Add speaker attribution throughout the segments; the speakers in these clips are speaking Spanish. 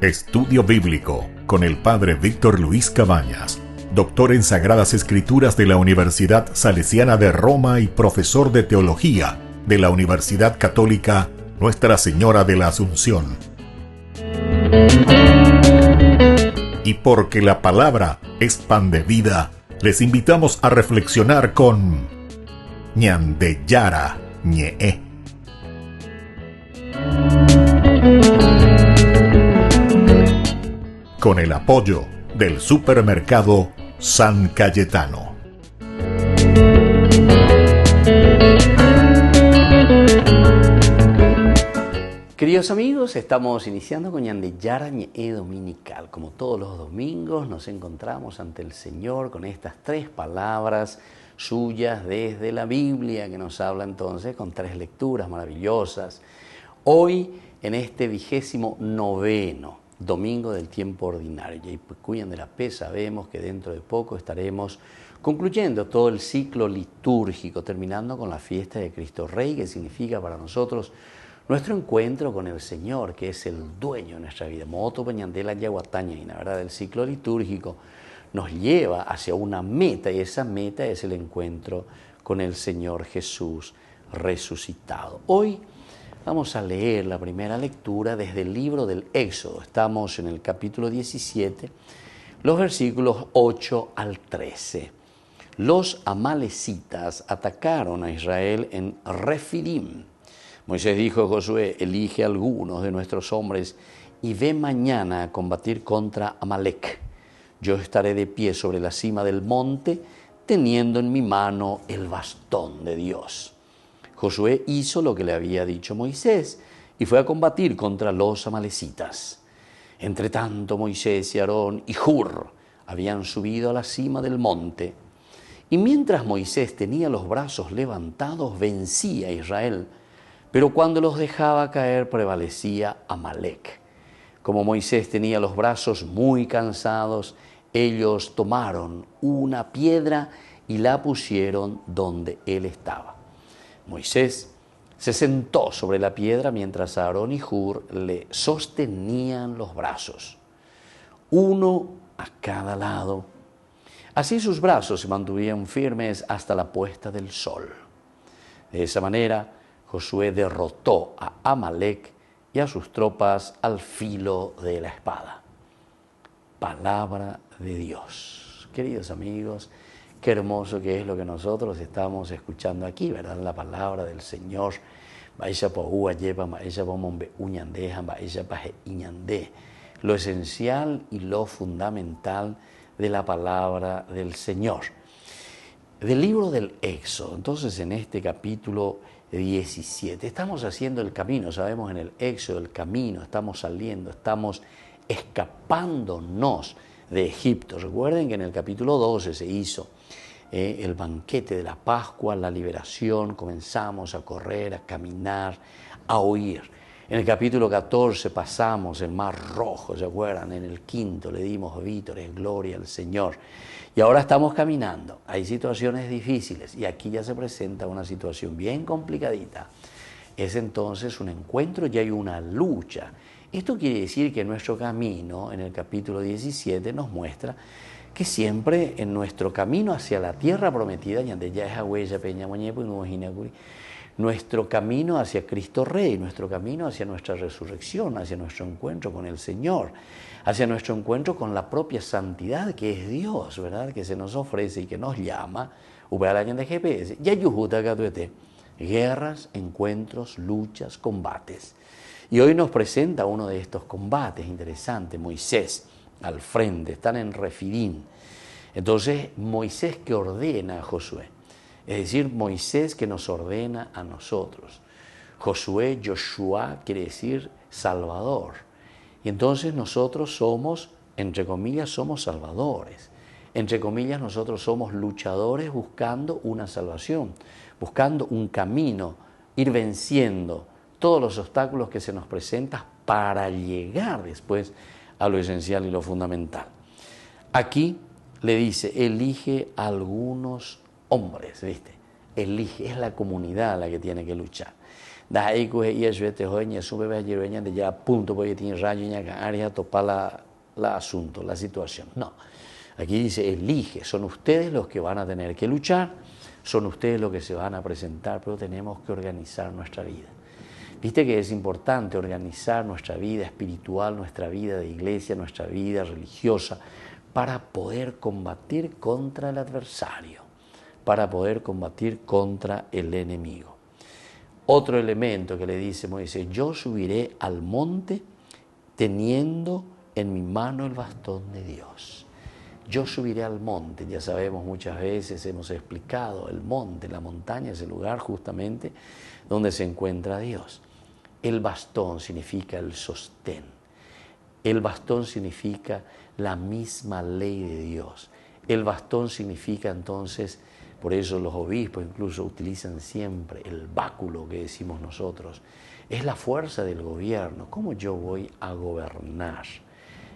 Speaker 1: Estudio Bíblico con el Padre Víctor Luis Cabañas, doctor en Sagradas Escrituras de la Universidad Salesiana de Roma y profesor de Teología de la Universidad Católica Nuestra Señora de la Asunción. Y porque la palabra es pan de vida, les invitamos a reflexionar con Ñandeyara Ñe'e. Con el apoyo del supermercado San Cayetano.
Speaker 2: Queridos amigos, estamos iniciando con Ñandeyara Ñe'e Dominical. Como todos los domingos nos encontramos ante el Señor con estas tres palabras suyas desde la Biblia, que nos habla entonces con tres lecturas maravillosas. Hoy, en este 29º domingo del tiempo ordinario, y cuyan de la P, sabemos que dentro de poco estaremos concluyendo todo el ciclo litúrgico, terminando con la fiesta de Cristo Rey, que significa para nosotros nuestro encuentro con el Señor, que es el dueño de nuestra vida. Moto Peñandela Yaguataña, y la verdad, el ciclo litúrgico nos lleva hacia una meta, y esa meta es el encuentro con el Señor Jesús resucitado. Hoy vamos a leer la primera lectura desde el libro del Éxodo. Estamos en el capítulo 17, los versículos 8 al 13. Los amalecitas atacaron a Israel en Refidim. Moisés dijo a Josué: elige a algunos de nuestros hombres y ve mañana a combatir contra Amalec. Yo estaré de pie sobre la cima del monte, teniendo en mi mano el bastón de Dios. Josué hizo lo que le había dicho Moisés y fue a combatir contra los amalecitas. Entre tanto, Moisés y Aarón y Hur habían subido a la cima del monte, y mientras Moisés tenía los brazos levantados, vencía a Israel, pero cuando los dejaba caer prevalecía Amalec. Como Moisés tenía los brazos muy cansados, ellos tomaron una piedra y la pusieron donde él estaba. Moisés se sentó sobre la piedra mientras Aarón y Hur le sostenían los brazos, uno a cada lado. Así sus brazos se mantuvieron firmes hasta la puesta del sol. De esa manera, Josué derrotó a Amalec y a sus tropas al filo de la espada. Palabra de Dios. Queridos amigos, qué hermoso que es lo que nosotros estamos escuchando aquí, ¿verdad? La palabra del Señor. Lo esencial y lo fundamental de la palabra del Señor. Del libro del Éxodo, entonces en este capítulo 17, estamos haciendo el camino, sabemos en el Éxodo el camino, estamos saliendo, estamos escapándonos de Egipto. Recuerden que en el capítulo 12 se hizo el banquete de la Pascua, la liberación, comenzamos a correr, a caminar, a huir. En el capítulo 14 pasamos el Mar Rojo, ¿se acuerdan? En el 5 le dimos vítores, gloria al Señor. Y ahora estamos caminando. Hay situaciones difíciles y aquí ya se presenta una situación bien complicadita. Es entonces un encuentro y hay una lucha. Esto quiere decir que nuestro camino, en el capítulo 17, nos muestra que siempre en nuestro camino hacia la tierra prometida, nuestro camino hacia Cristo Rey, nuestro camino hacia nuestra resurrección, hacia nuestro encuentro con el Señor, hacia nuestro encuentro con la propia santidad que es Dios, ¿verdad? Que se nos ofrece y que nos llama, guerras, encuentros, luchas, combates. Y hoy nos presenta uno de estos combates interesantes, Moisés al frente, están en Refidim. Entonces, Moisés que ordena a Josué, es decir, Moisés que nos ordena a nosotros. Josué, Joshua, quiere decir Salvador. Y entonces nosotros somos, entre comillas, somos salvadores. Entre comillas, nosotros somos luchadores buscando una salvación, buscando un camino, ir venciendo todos los obstáculos que se nos presentan para llegar después a lo esencial y lo fundamental. Aquí le dice, elige a algunos hombres, ¿viste? elige, es la comunidad la que tiene que luchar. De ya punto porque tiene rayo y área topa la asunto, la situación. No, aquí dice elige, son ustedes los que van a tener que luchar, son ustedes los que se van a presentar, pero tenemos que organizar nuestra vida. Viste que es importante organizar nuestra vida espiritual, nuestra vida de iglesia, nuestra vida religiosa, para poder combatir contra el adversario, para poder combatir contra el enemigo. Otro elemento que le dice Moisés, yo subiré al monte teniendo en mi mano el bastón de Dios. Yo subiré al monte, ya sabemos muchas veces, hemos explicado, el monte, la montaña es el lugar justamente donde se encuentra Dios. El bastón significa el sostén. El bastón significa la misma ley de Dios. El bastón significa entonces, por eso los obispos incluso utilizan siempre el báculo que decimos nosotros. Es la fuerza del gobierno. ¿Cómo yo voy a gobernar?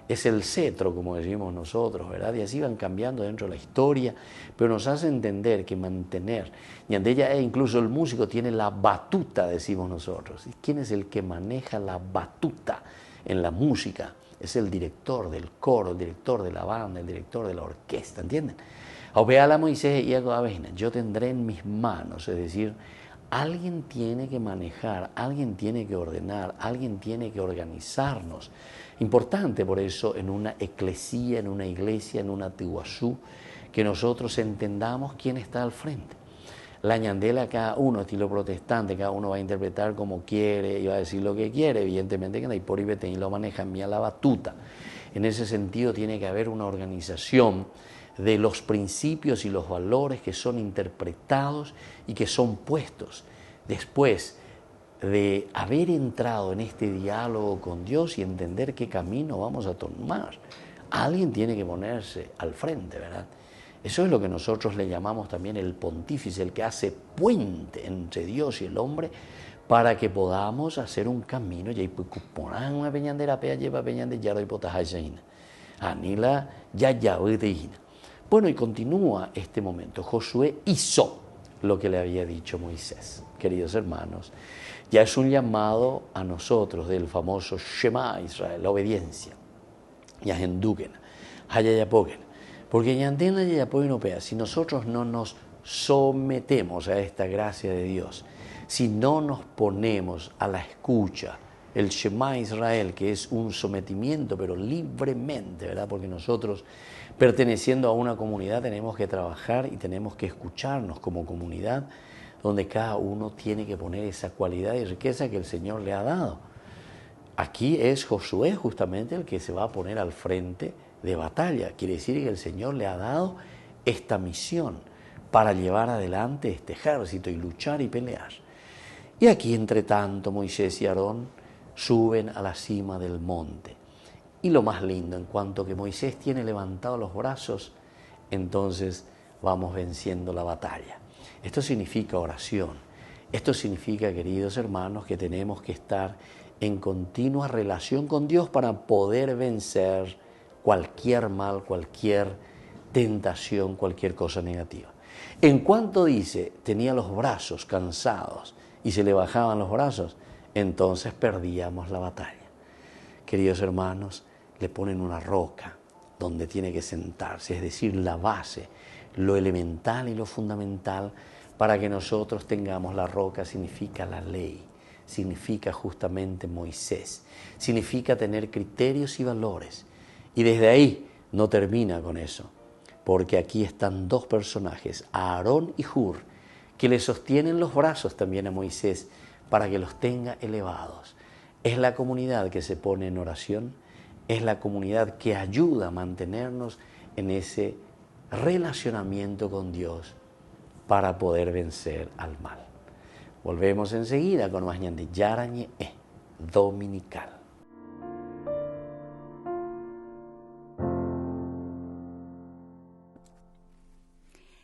Speaker 2: Es el cetro, como decimos nosotros, ¿verdad? Y así van cambiando dentro de la historia, pero nos hace entender que mantener, y ante ella incluso el músico tiene la batuta, decimos nosotros. ¿Y quién es el que maneja la batuta en la música? Es el director del coro, el director de la banda, el director de la orquesta, ¿entienden? Obeala Moisés y Agabena, yo tendré en mis manos, es decir, alguien tiene que manejar, alguien tiene que ordenar, alguien tiene que organizarnos. Importante por eso en una eclesía, en una iglesia, en una tiguazú, que nosotros entendamos quién está al frente. La ñandela, cada uno, estilo protestante, cada uno va a interpretar como quiere y va a decir lo que quiere, evidentemente que no hay por y lo maneja mía la batuta. En ese sentido tiene que haber una organización de los principios y los valores que son interpretados y que son puestos después de haber entrado en este diálogo con Dios y entender qué camino vamos a tomar. Alguien tiene que ponerse al frente, ¿verdad? Eso es lo que nosotros le llamamos también el pontífice, el que hace puente entre Dios y el hombre para que podamos hacer un camino. Y ponerán una peñandera, lleva peñandera, ya doy potajayaina. Anila, ya de. Bueno, y continúa este momento. Josué hizo lo que le había dicho Moisés. Queridos hermanos, ya es un llamado a nosotros del famoso Shema Israel, la obediencia. Yahenduken, Hayayapoken. Porque Yandena Yayapoken opea, si nosotros no nos sometemos a esta gracia de Dios, si no nos ponemos a la escucha, el Shema Israel, que es un sometimiento, pero libremente, ¿verdad? Porque nosotros, perteneciendo a una comunidad, tenemos que trabajar y tenemos que escucharnos como comunidad, donde cada uno tiene que poner esa cualidad y riqueza que el Señor le ha dado. Aquí es Josué justamente el que se va a poner al frente de batalla. Quiere decir que el Señor le ha dado esta misión para llevar adelante este ejército y luchar y pelear. Y aquí, entre tanto, Moisés y Aarón suben a la cima del monte. Y lo más lindo, en cuanto que Moisés tiene levantados los brazos, entonces vamos venciendo la batalla. Esto significa oración. Esto significa, queridos hermanos, que tenemos que estar en continua relación con Dios para poder vencer cualquier mal, cualquier tentación, cualquier cosa negativa. En cuanto dice, tenía los brazos cansados y se le bajaban los brazos, entonces perdíamos la batalla. Queridos hermanos, le ponen una roca donde tiene que sentarse, es decir, la base, lo elemental y lo fundamental para que nosotros tengamos la roca significa la ley, significa justamente Moisés, significa tener criterios y valores. Y desde ahí no termina con eso, porque aquí están dos personajes, Aarón y Hur, que le sostienen los brazos también a Moisés para que los tenga elevados. Es la comunidad que se pone en oración, es la comunidad que ayuda a mantenernos en ese relacionamiento con Dios para poder vencer al mal. Volvemos enseguida con más de Yarañe Dominical.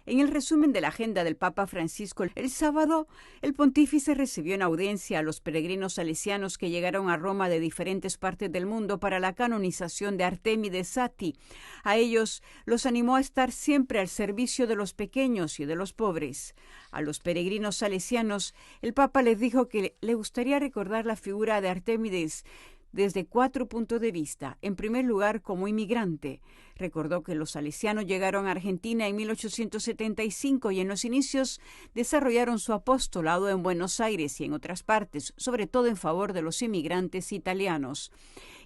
Speaker 3: En el resumen de la agenda del Papa Francisco. El sábado, el pontífice recibió en audiencia a los peregrinos salesianos que llegaron a Roma de diferentes partes del mundo para la canonización de Artemides Sati. A ellos los animó a estar siempre al servicio de los pequeños y de los pobres. A los peregrinos salesianos, el Papa les dijo que le gustaría recordar la figura de Artemides desde 4 puntos de vista. En primer lugar, como inmigrante. Recordó que los salesianos llegaron a Argentina en 1875 y en los inicios desarrollaron su apostolado en Buenos Aires y en otras partes, sobre todo en favor de los inmigrantes italianos.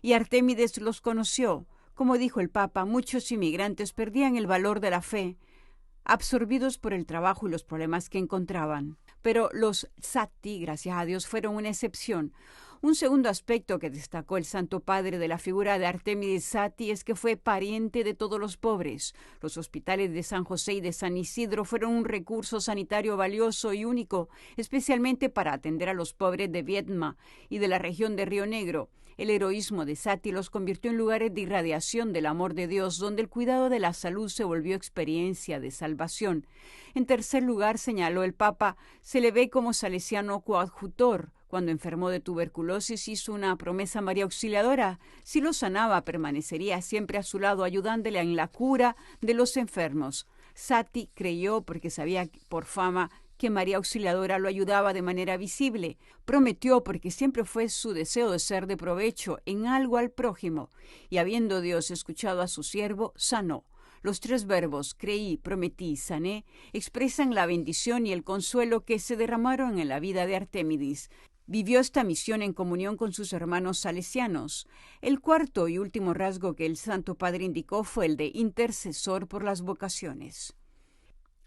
Speaker 3: Y Artemides los conoció. Como dijo el Papa, muchos inmigrantes perdían el valor de la fe, absorbidos por el trabajo y los problemas que encontraban. Pero los Sati, gracias a Dios, fueron una excepción. Un segundo aspecto que destacó el Santo Padre de la figura de Artemides Sati es que fue pariente de todos los pobres. Los hospitales de San José y de San Isidro fueron un recurso sanitario valioso y único, especialmente para atender a los pobres de Viedma y de la región de Río Negro. El heroísmo de Sati los convirtió en lugares de irradiación del amor de Dios, donde el cuidado de la salud se volvió experiencia de salvación. En tercer lugar, señaló el Papa, se le ve como salesiano coadjutor. Cuando enfermó de tuberculosis hizo una promesa a María Auxiliadora. Si lo sanaba, permanecería siempre a su lado, ayudándole en la cura de los enfermos. Sati creyó, porque sabía por fama que María Auxiliadora lo ayudaba de manera visible. Prometió, porque siempre fue su deseo de ser de provecho en algo al prójimo. Y habiendo Dios escuchado a su siervo, sanó. Los 3 verbos, creí, prometí, sané, expresan la bendición y el consuelo que se derramaron en la vida de Artemides. Vivió esta misión en comunión con sus hermanos salesianos. El cuarto y último rasgo que el Santo Padre indicó fue el de intercesor por las vocaciones.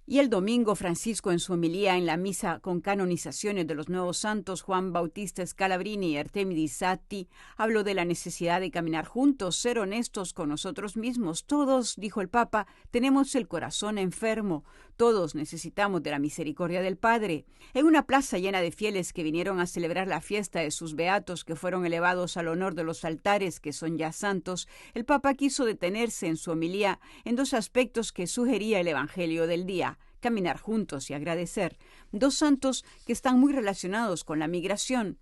Speaker 3: Y el domingo, Francisco, en su homilía en la misa con canonizaciones de los nuevos santos Juan Bautista Scalabrini y Artemides Sati, habló de la necesidad de caminar juntos, ser honestos con nosotros mismos. Todos, dijo el Papa, tenemos el corazón enfermo. Todos necesitamos de la misericordia del Padre. En una plaza llena de fieles que vinieron a celebrar la fiesta de sus beatos, que fueron elevados al honor de los altares, que son ya santos, el Papa quiso detenerse en su homilía en 2 aspectos que sugería el Evangelio del día: caminar juntos y agradecer. 2 santos que están muy relacionados con la migración.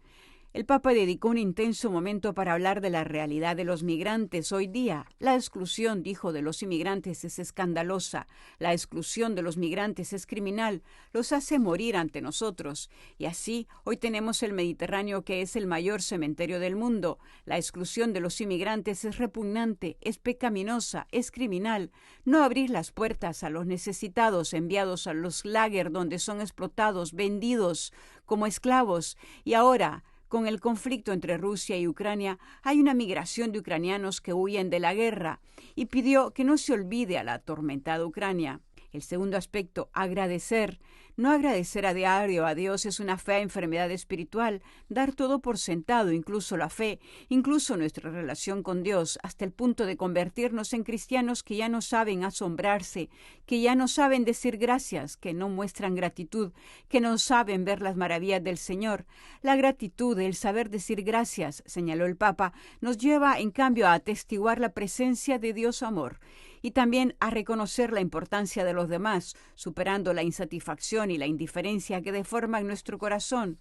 Speaker 3: El Papa dedicó un intenso momento para hablar de la realidad de los migrantes hoy día. La exclusión, dijo, de los inmigrantes es escandalosa. La exclusión de los migrantes es criminal. Los hace morir ante nosotros. Y así, hoy tenemos el Mediterráneo, que es el mayor cementerio del mundo. La exclusión de los inmigrantes es repugnante, es pecaminosa, es criminal. No abrir las puertas a los necesitados enviados a los lager donde son explotados, vendidos como esclavos. Y ahora, con el conflicto entre Rusia y Ucrania, hay una migración de ucranianos que huyen de la guerra, y pidió que no se olvide a la atormentada Ucrania. El segundo aspecto, agradecer. No agradecer a diario a Dios es una fea enfermedad espiritual. Dar todo por sentado, incluso la fe, incluso nuestra relación con Dios, hasta el punto de convertirnos en cristianos que ya no saben asombrarse, que ya no saben decir gracias, que no muestran gratitud, que no saben ver las maravillas del Señor. La gratitud, el saber decir gracias, señaló el Papa, nos lleva en cambio a atestiguar la presencia de Dios amor, y también a reconocer la importancia de los demás, superando la insatisfacción y la indiferencia que deforman nuestro corazón.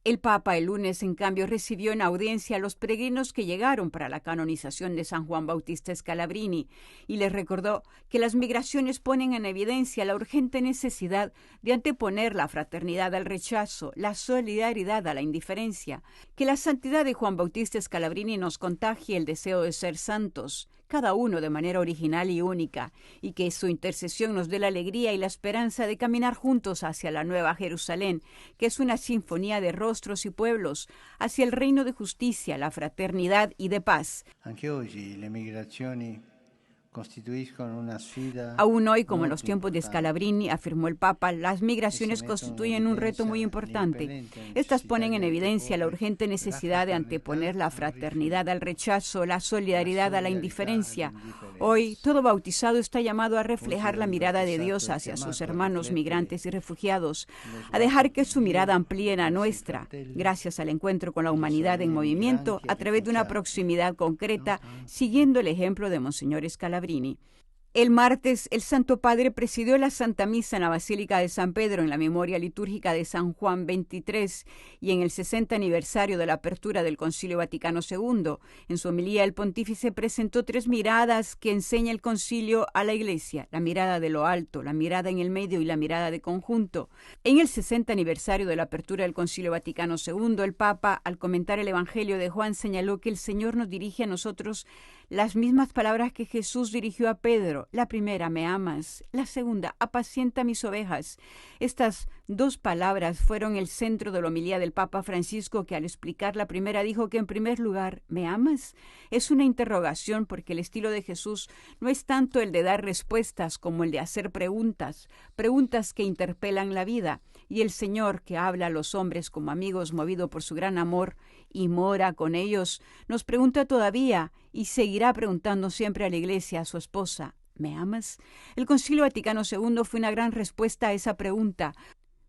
Speaker 3: El Papa el lunes, en cambio, recibió en audiencia a los peregrinos que llegaron para la canonización de San Juan Bautista Scalabrini y les recordó que las migraciones ponen en evidencia la urgente necesidad de anteponer la fraternidad al rechazo, la solidaridad a la indiferencia, que la santidad de Juan Bautista Scalabrini nos contagie el deseo de ser santos, cada uno de manera original y única, y que su intercesión nos dé la alegría y la esperanza de caminar juntos hacia la Nueva Jerusalén, que es una sinfonía de rostros y pueblos, hacia el reino de justicia, la fraternidad y de paz.
Speaker 4: Anche oggi le migrazioni costituiscono una sfida.
Speaker 3: Aún hoy, como en los tiempos de Scalabrini, afirmó el Papa, las migraciones constituyen un reto muy importante. Estas ponen en evidencia la urgente necesidad de anteponer la fraternidad al rechazo, la solidaridad a la indiferencia. Hoy, todo bautizado está llamado a reflejar la mirada de Dios hacia sus hermanos migrantes y refugiados, a dejar que su mirada amplíe la nuestra, gracias al encuentro con la humanidad en movimiento, a través de una proximidad concreta, siguiendo el ejemplo de Monseñor Scalabrini. El martes, el Santo Padre presidió la Santa Misa en la Basílica de San Pedro en la memoria litúrgica de San Juan XXIII y en el 60 aniversario de la apertura del Concilio Vaticano II. En su homilía, el pontífice presentó 3 miradas que enseña el concilio a la Iglesia: la mirada de lo alto, la mirada en el medio y la mirada de conjunto. En el 60 aniversario de la apertura del Concilio Vaticano II, el Papa, al comentar el Evangelio de Juan, señaló que el Señor nos dirige a nosotros las mismas palabras que Jesús dirigió a Pedro. La primera, me amas. La segunda, apacienta mis ovejas. Estas 2 palabras fueron el centro de la homilía del Papa Francisco, que al explicar la primera dijo que en primer lugar, ¿me amas? Es una interrogación porque el estilo de Jesús no es tanto el de dar respuestas como el de hacer preguntas, preguntas que interpelan la vida. Y el Señor, que habla a los hombres como amigos movido por su gran amor y mora con ellos, nos pregunta todavía y seguirá preguntando siempre a la Iglesia, a su esposa, ¿me amas? El Concilio Vaticano II fue una gran respuesta a esa pregunta.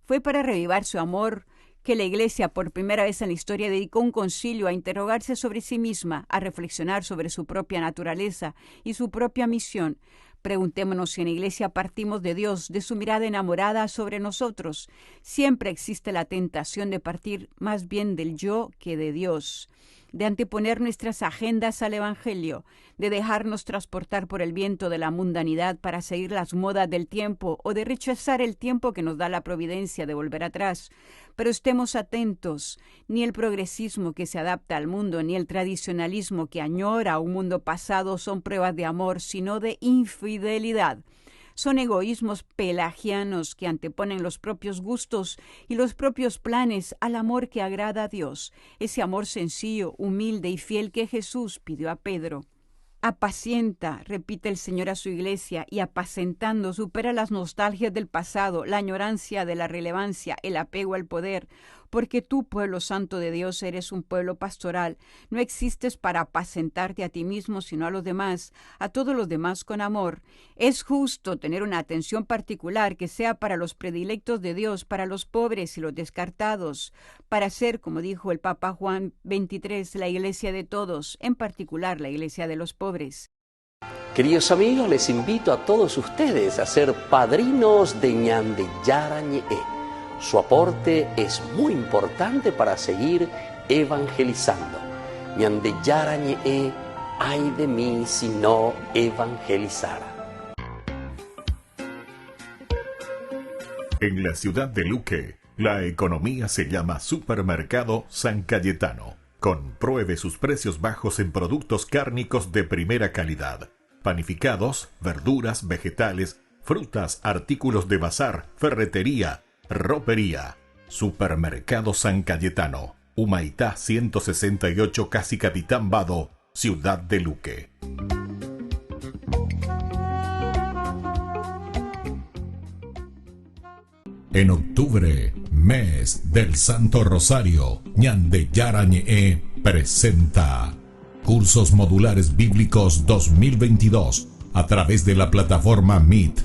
Speaker 3: Fue para revivar su amor que la Iglesia por primera vez en la historia dedicó un concilio a interrogarse sobre sí misma, a reflexionar sobre su propia naturaleza y su propia misión. Preguntémonos si en la Iglesia partimos de Dios, de su mirada enamorada sobre nosotros. Siempre existe la tentación de partir más bien del yo que de Dios, de anteponer nuestras agendas al Evangelio, de dejarnos transportar por el viento de la mundanidad para seguir las modas del tiempo o de rechazar el tiempo que nos da la providencia de volver atrás. Pero estemos atentos, ni el progresismo que se adapta al mundo, ni el tradicionalismo que añora un mundo pasado son pruebas de amor, sino de infidelidad. Son egoísmos pelagianos que anteponen los propios gustos y los propios planes al amor que agrada a Dios, ese amor sencillo, humilde y fiel que Jesús pidió a Pedro. Apacienta, repite el Señor a su Iglesia, y apacentando supera las nostalgias del pasado, la añorancia de la relevancia, el apego al poder, porque tú, pueblo santo de Dios, eres un pueblo pastoral. No existes para apacentarte a ti mismo, sino a los demás, a todos los demás con amor. Es justo tener una atención particular que sea para los predilectos de Dios, para los pobres y los descartados, para ser, como dijo el Papa Juan XXIII, la Iglesia de todos, en particular la Iglesia de los pobres.
Speaker 2: Queridos amigos, les invito a todos ustedes a ser padrinos de Ñande Yarañe. Su aporte es muy importante para seguir evangelizando. Ñande Yarañe, ay de mí si no evangelizara.
Speaker 1: En la ciudad de Luque, la economía se llama Supermercado San Cayetano. Compruebe sus precios bajos en productos cárnicos de primera calidad. Panificados, verduras, vegetales, frutas, artículos de bazar, ferretería, ropería. Supermercado San Cayetano, Humaitá 168, Casi Capitán Vado, ciudad de Luque. En octubre, mes del Santo Rosario, Ñande Yarañe presenta Cursos Modulares Bíblicos 2022 a través de la plataforma Meet.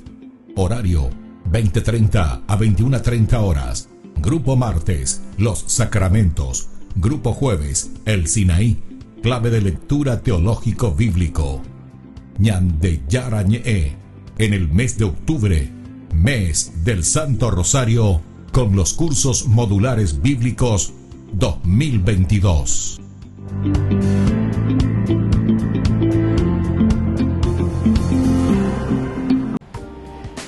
Speaker 1: Horario 20:30 a 21:30 horas. Grupo martes, Los Sacramentos. Grupo jueves, El Sinaí. Clave de lectura teológico bíblico. Ñande Yarañe, en el mes de octubre, mes del Santo Rosario, con los cursos modulares bíblicos 2022.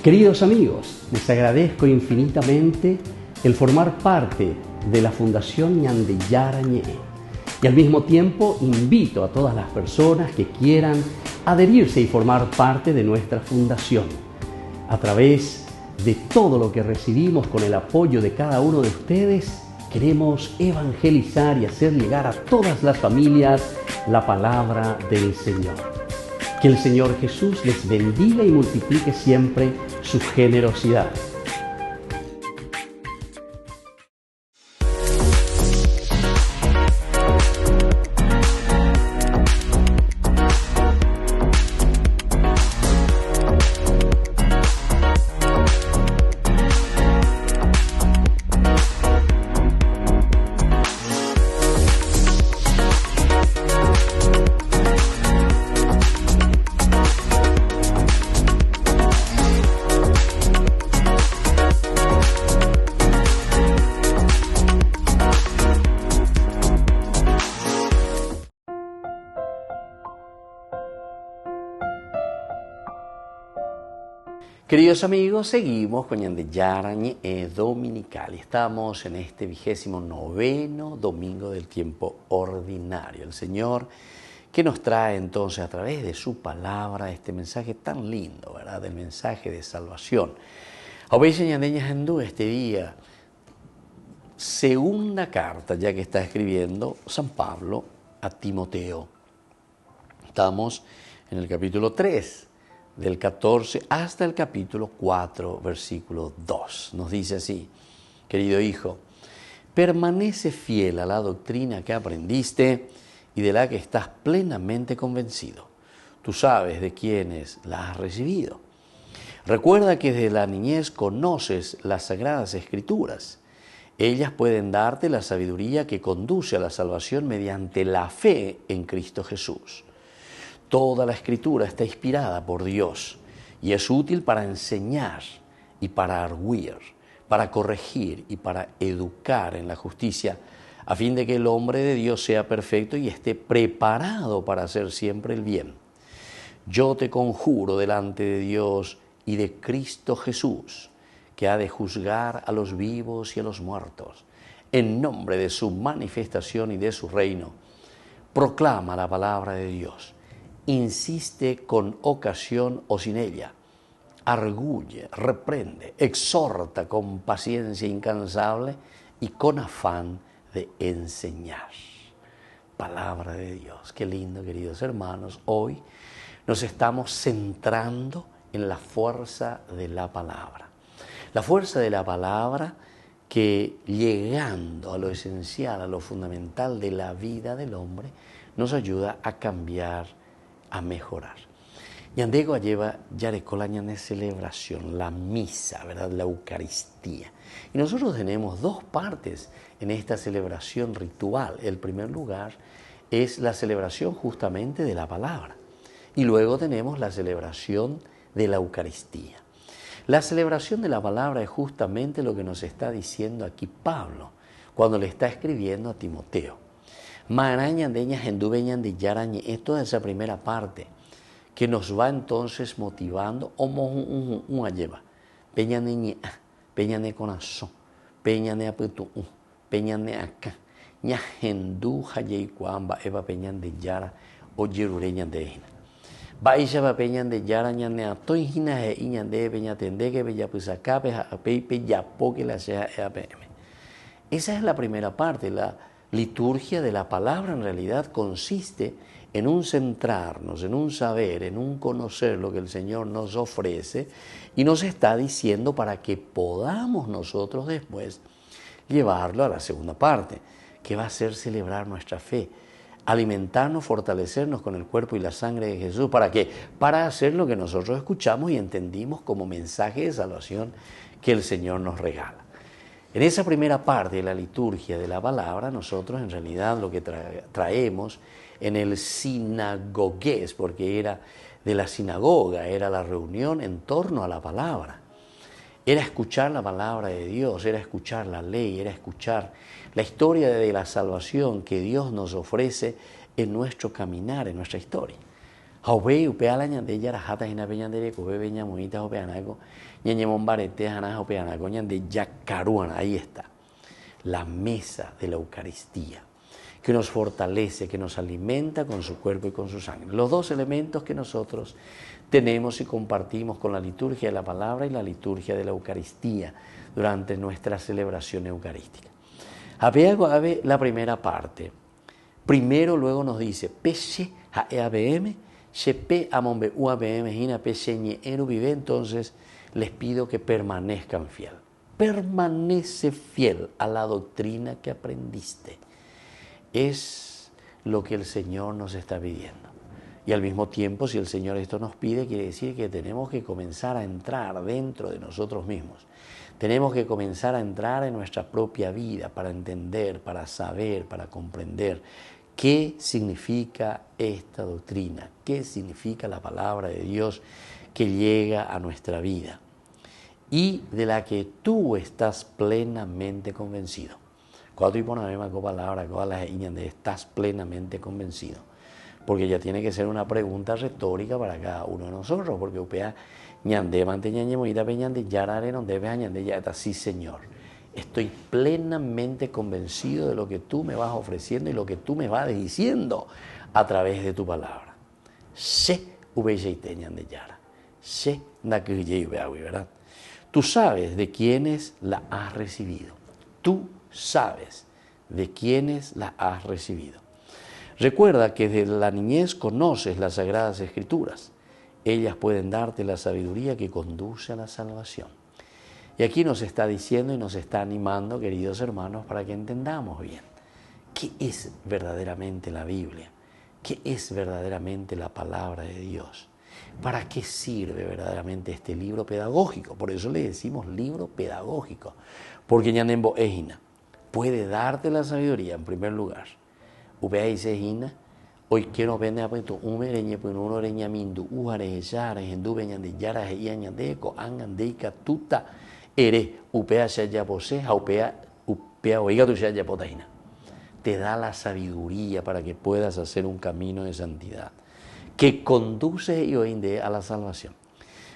Speaker 2: Queridos amigos, les agradezco infinitamente el formar parte de la Fundación Ñande Yarañe. Y al mismo tiempo invito a todas las personas que quieran adherirse y formar parte de nuestra fundación. A través de todo lo que recibimos con el apoyo de cada uno de ustedes, queremos evangelizar y hacer llegar a todas las familias la palabra del Señor. Que el Señor Jesús les bendiga y multiplique siempre su generosidad. Queridos amigos, seguimos con Ñande Yarañe Dominical y estamos en este 29º domingo del tiempo ordinario. El Señor que nos trae entonces a través de su palabra este mensaje tan lindo, ¿verdad? El mensaje de salvación. Obeise Ñandeña Hindú este día, segunda carta ya que está escribiendo San Pablo a Timoteo. Estamos en el capítulo 3. Del 14 hasta el capítulo 4, versículo 2. Nos dice así: querido hijo, permanece fiel a la doctrina que aprendiste y de la que estás plenamente convencido. Tú sabes de quiénes la has recibido. Recuerda que desde la niñez conoces las Sagradas Escrituras. Ellas pueden darte la sabiduría que conduce a la salvación mediante la fe en Cristo Jesús. Toda la Escritura está inspirada por Dios y es útil para enseñar y para arguir, para corregir y para educar en la justicia, a fin de que el hombre de Dios sea perfecto y esté preparado para hacer siempre el bien. Yo te conjuro delante de Dios y de Cristo Jesús, que ha de juzgar a los vivos y a los muertos, en nombre de su manifestación y de su reino. Proclama la palabra de Dios. Insiste con ocasión o sin ella, arguye, reprende, exhorta con paciencia incansable y con afán de enseñar. Palabra de Dios. Qué lindo, queridos hermanos. Hoy nos estamos centrando en la fuerza de la palabra. La fuerza de la palabra que, llegando a lo esencial, a lo fundamental de la vida del hombre, nos ayuda a cambiar, a mejorar. Yandego lleva yarecolaña de celebración, la misa, ¿verdad? La Eucaristía. Y nosotros tenemos dos partes en esta celebración ritual. El primer lugar es la celebración justamente de la palabra. Y luego tenemos la celebración de la Eucaristía. La celebración de la palabra es justamente lo que nos está diciendo aquí Pablo cuando le está escribiendo a Timoteo. Esto es esa primera parte que nos va entonces motivando. Peñane corazón, peñane apetu, peñane acá, ñajendu jayeicuamba, eva peñan de yara o yerureñan de ina. Baisha va peñan de yara ñane atoy hina e iñan de peñatende que bella pues acá pe yapo que la sea EAPM. Esa es la primera parte. La liturgia de la palabra en realidad consiste en un centrarnos, en un saber, en un conocer lo que el Señor nos ofrece y nos está diciendo para que podamos nosotros después llevarlo a la segunda parte, que va a ser celebrar nuestra fe, alimentarnos, fortalecernos con el cuerpo y la sangre de Jesús. ¿Para qué? Para hacer lo que nosotros escuchamos y entendimos como mensaje de salvación que el Señor nos regala. En esa primera parte de la liturgia de la palabra, nosotros en realidad lo que traemos en el sinagogués, porque era de la sinagoga, era la reunión en torno a la palabra. Era escuchar la palabra de Dios, era escuchar la ley, era escuchar la historia de la salvación que Dios nos ofrece en nuestro caminar, en nuestra historia. Ahí está, la mesa de la Eucaristía, que nos fortalece, que nos alimenta con su cuerpo y con su sangre. Los dos elementos que nosotros tenemos y compartimos con la liturgia de la palabra y la liturgia de la Eucaristía durante nuestra celebración eucarística. Ave la primera parte. Primero luego nos dice, Peshe Haeabm, Shepe Amombe UABM, Hina Peshe Eru Vive, entonces les pido que permanezcan fiel. Permanece fiel a la doctrina que aprendiste. Es lo que el Señor nos está pidiendo. Y al mismo tiempo, si el Señor esto nos pide, quiere decir que tenemos que comenzar a entrar dentro de nosotros mismos. Tenemos que comenzar a entrar en nuestra propia vida para entender, para saber, para comprender qué significa esta doctrina, qué significa la palabra de Dios que llega a nuestra vida y de la que tú estás plenamente convencido. Cuando tú pones la misma palabra, estás plenamente convencido. Porque ya tiene que ser una pregunta retórica para cada uno de nosotros, porque upea ñande manteñañe moida peñande yarare no debe añande ya está. Sí, Señor. Estoy plenamente convencido de lo que tú me vas ofreciendo y lo que tú me vas diciendo a través de tu palabra. Se de yara. Se ¿verdad? Tú sabes de quiénes la has recibido. Tú sabes de quiénes la has recibido. Recuerda que desde la niñez conoces las Sagradas Escrituras. Ellas pueden darte la sabiduría que conduce a la salvación. Y aquí nos está diciendo y nos está animando, queridos hermanos, para que entendamos bien qué es verdaderamente la Biblia, qué es verdaderamente la palabra de Dios, para qué sirve verdaderamente este libro pedagógico. Por eso le decimos libro pedagógico, porque Ñanembo Ejina puede darte la sabiduría en primer lugar. Hoy quiero vender a puesto un mereñe, pues uno oreña mindu, ujare, yara, hendube, ñande, yara, ñandeco, angandeika, tuta, ere, upea, shaya, pose, upea, oiga, tu shaya, potaina. Te da la sabiduría para que puedas hacer un camino de santidad que conduce y oinde a la salvación.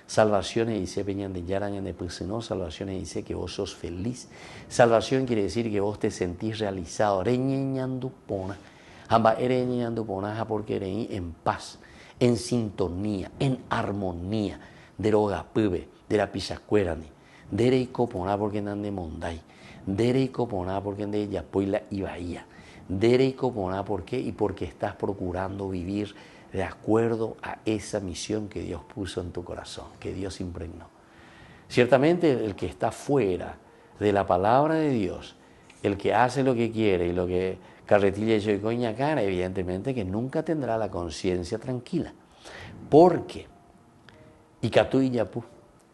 Speaker 2: Salvación dice peñan de yarañan de no, salvación dice que vos sos feliz. Salvación quiere decir que vos te sentís realizado. Reñeñandupona. Amba ereñeñandupona porque eres en paz, en sintonía, en armonía. De roga pube, de la pisacuerani. De reicopona porque andan de monday. De reicopona porque andan de yapoila y bahía. De reicopona porque y porque estás procurando vivir de acuerdo a esa misión que Dios puso en tu corazón, que Dios impregnó. Ciertamente el que está fuera de la palabra de Dios, el que hace lo que quiere y lo que carretilla y coña cara, evidentemente que nunca tendrá la conciencia tranquila. Porque, y catú y yapú,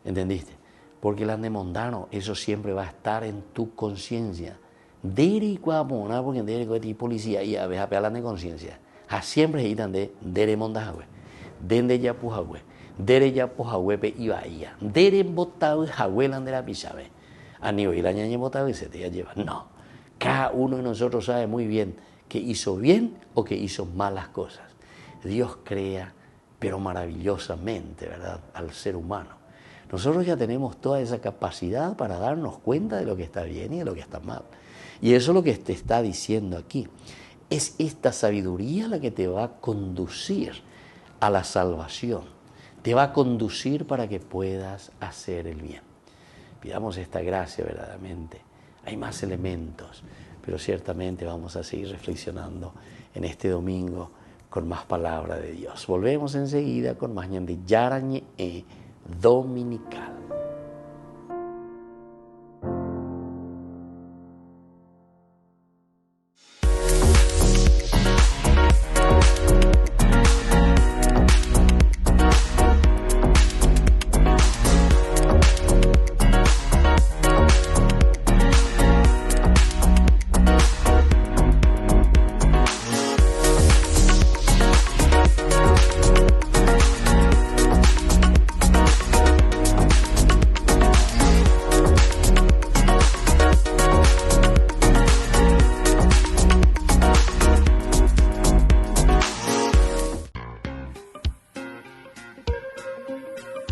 Speaker 2: ¿entendiste? Porque el andemondano, eso siempre va a estar en tu conciencia. Dere y cuapona, porque dere y policía y a veces apelan de conciencia. A siempre iban de dere mondajagüe, dende ya pujagüe, dere ya pujagüepe y bahía, dere botado jagüelan de la pisabe. A nivel la ñaña botado y se te lleva. No, cada uno de nosotros sabe muy bien que hizo bien o que hizo malas cosas. Dios crea, pero maravillosamente, ¿verdad?, al ser humano. Nosotros ya tenemos toda esa capacidad para darnos cuenta de lo que está bien y de lo que está mal. Y eso es lo que te está diciendo aquí. Es esta sabiduría la que te va a conducir a la salvación. Te va a conducir para que puedas hacer el bien. Pidamos esta gracia verdaderamente. Hay más elementos, pero ciertamente vamos a seguir reflexionando en este domingo con más palabra de Dios. Volvemos enseguida con más ñande yarañe dominical.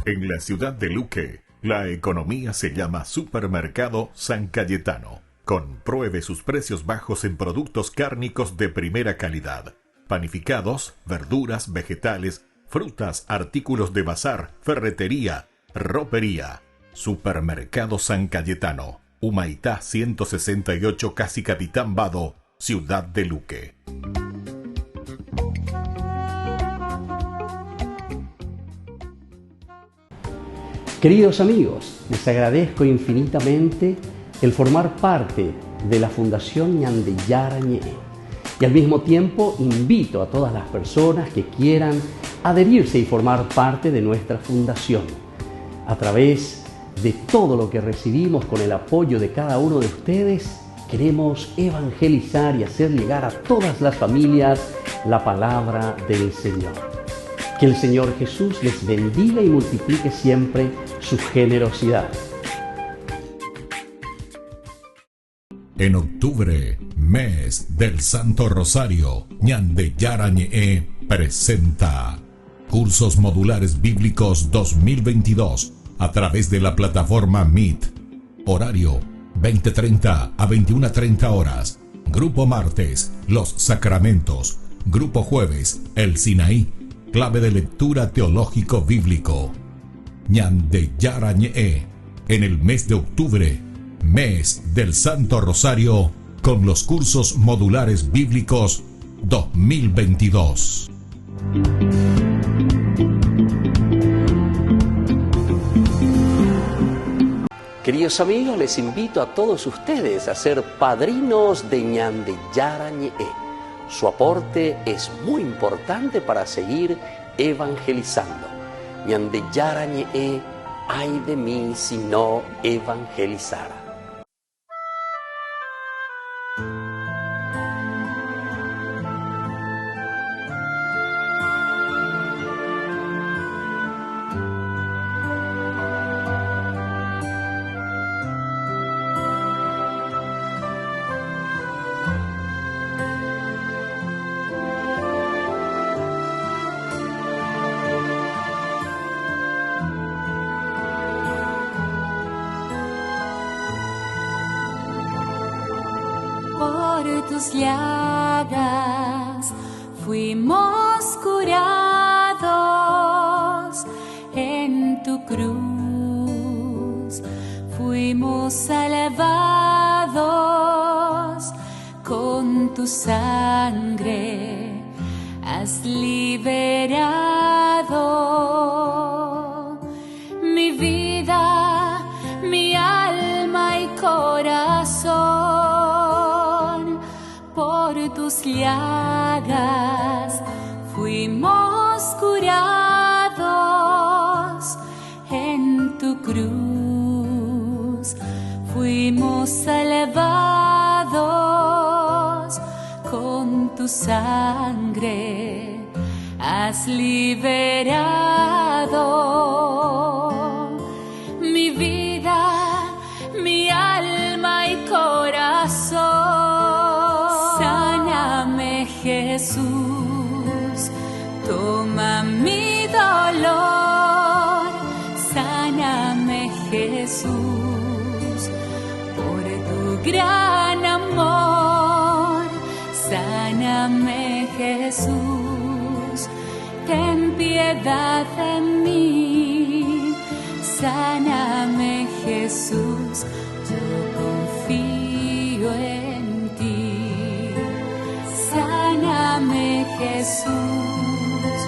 Speaker 1: En la ciudad de Luque, la economía se llama Supermercado San Cayetano. Compruebe sus precios bajos en productos cárnicos de primera calidad. Panificados, verduras, vegetales, frutas, artículos de bazar, ferretería, ropería. Supermercado San Cayetano. Humaitá 168 Casi Capitán Vado, ciudad de Luque.
Speaker 2: Queridos amigos, les agradezco infinitamente el formar parte de la Fundación Ñande Yarañe. Y al mismo tiempo invito a todas las personas que quieran adherirse y formar parte de nuestra fundación. A través de todo lo que recibimos con el apoyo de cada uno de ustedes, queremos evangelizar y hacer llegar a todas las familias la palabra del Señor. Que el Señor Jesús les bendiga y multiplique siempre su generosidad.
Speaker 1: En octubre, mes del Santo Rosario, Ñande Yarañe presenta Cursos Modulares Bíblicos 2022 a través de la plataforma Meet. Horario 20:30 a 21:30 horas. Grupo martes, Los Sacramentos. Grupo jueves, El Sinaí. Clave de lectura teológico bíblico. Ñande Yarañe. En el mes de octubre, mes del Santo Rosario, con los Cursos Modulares Bíblicos 2022.
Speaker 2: Queridos amigos, les invito a todos ustedes a ser padrinos de Ñande Yarañe. Su aporte es muy importante para seguir evangelizando. Ñande Yarañe, ay de mí si no evangelizara.
Speaker 5: Tus llagas fuimos curados, en tu cruz fuimos salvados, con tu sangre has liberado mi vida, mi alma y corazón. Por tus llagas fuimos curados, en tu cruz fuimos salvados, con tu sangre has liberado mi vida, mi alma y corazón. Jesús, toma mi dolor, sáname Jesús, por tu gran amor, sáname Jesús, ten piedad de mí, sáname Jesús, yo confío en ti. Sáname Jesús,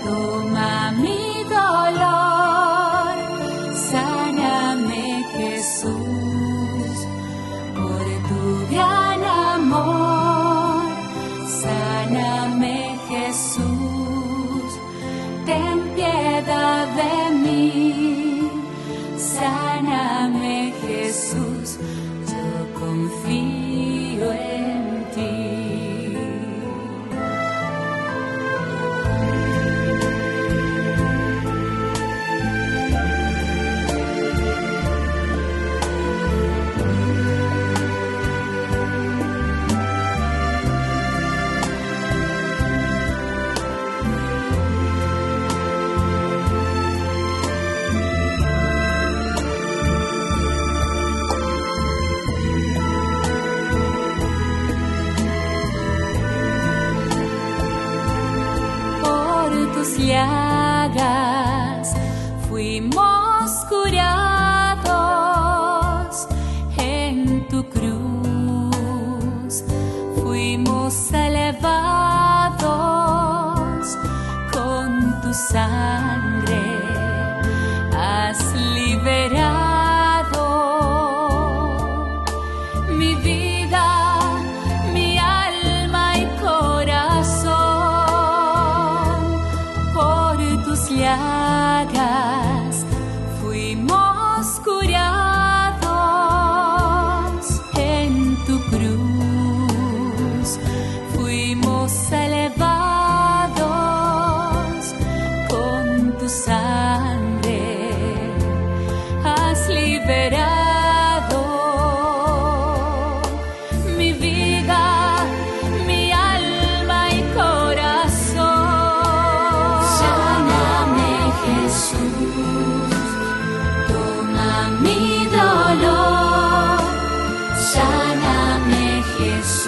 Speaker 5: toma mi dolor, sáname Jesús, por tu gran amor, sáname Jesús, ten piedad de mí, sáname Jesús, yo confío en ti. Llagas fuimos curados, en tu cruz fuimos salvados, con tu sangre has liberado mi vida, mi alma y corazón. Llagas fuimos curados, en tu cruz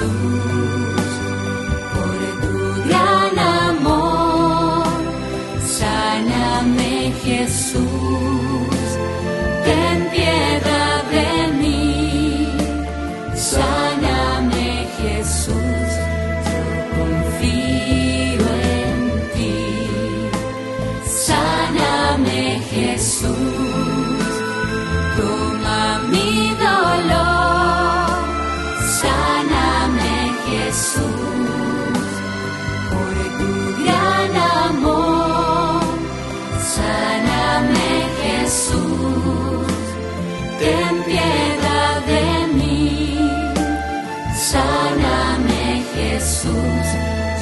Speaker 5: Jesús, por tu gran amor. Sáname, Jesús, ten piedad de mí. Sáname, Jesús, yo confío en ti. Sáname, Jesús, toma mi dolor. Sáname, Jesús, por tu gran amor. Sáname, Jesús, ten piedad de mí. Sáname, Jesús,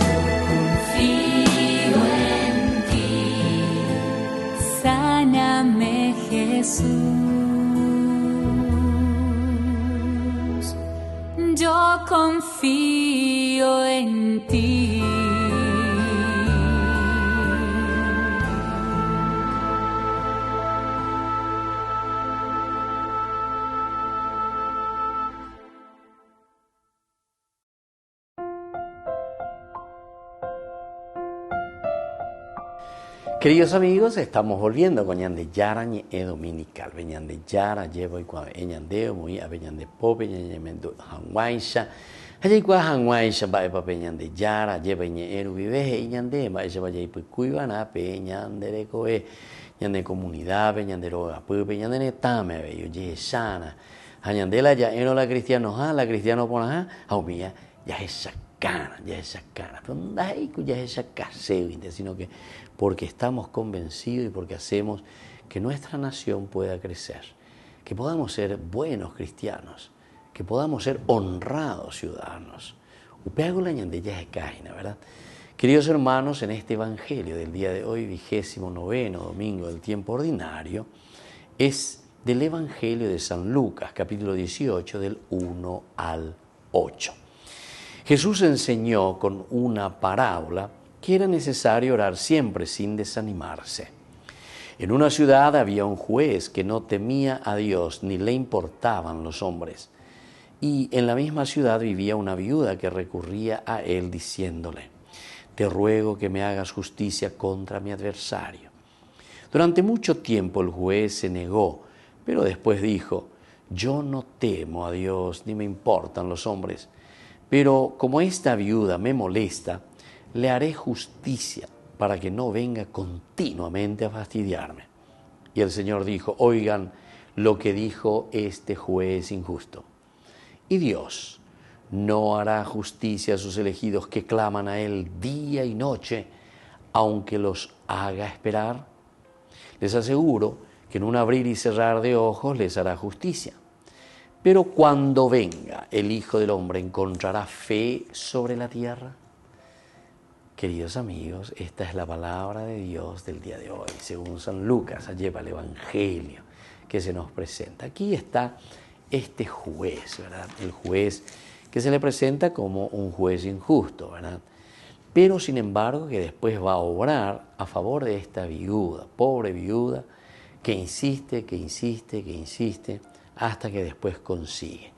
Speaker 5: yo confío en ti. Sáname, Jesús, yo confío en ti.
Speaker 2: Queridos amigos, estamos volviendo con Ñande Yara Ñe Dominical. Ñande Yara llevo y cuando Ñandeo muy a Ñande Pope Ñande Hanwaisha. Allí cuando Hanwaisha va a Pape Ñande Yara lleva Ñe vive y Ñande va a llevar y Pucuivana pe Ñande de Coe Ñande comunidad pe Ñande roga Pupe Ñande Netame ve yo ye sana. Ñandela ya eno la cristiano la cristiano pona aumía ya es sacana, pero no hay que ya es sacaseo, sino que porque estamos convencidos y porque hacemos que nuestra nación pueda crecer, que podamos ser buenos cristianos, que podamos ser honrados ciudadanos. ¿Verdad? Queridos hermanos, en este Evangelio del día de hoy, 29º domingo del tiempo ordinario, es del Evangelio de San Lucas, capítulo 18, del 1 al 8. Jesús enseñó con una parábola que era necesario orar siempre sin desanimarse. En una ciudad había un juez que no temía a Dios ni le importaban los hombres. Y en la misma ciudad vivía una viuda que recurría a él diciéndole: te ruego que me hagas justicia contra mi adversario. Durante mucho tiempo el juez se negó, pero después dijo: yo no temo a Dios ni me importan los hombres, pero como esta viuda me molesta, le haré justicia para que no venga continuamente a fastidiarme. Y el Señor dijo: oigan lo que dijo este juez injusto. Y Dios no hará justicia a sus elegidos que claman a Él día y noche, aunque los haga esperar. Les aseguro que en un abrir y cerrar de ojos les hará justicia. Pero cuando venga el Hijo del Hombre, ¿encontrará fe sobre la tierra? Queridos amigos, esta es la palabra de Dios del día de hoy, según San Lucas, lleva el Evangelio que se nos presenta. Aquí está este juez, ¿verdad? El juez que se le presenta como un juez injusto, ¿verdad? Pero sin embargo que después va a obrar a favor de esta viuda, pobre viuda, que insiste, hasta que después consigue.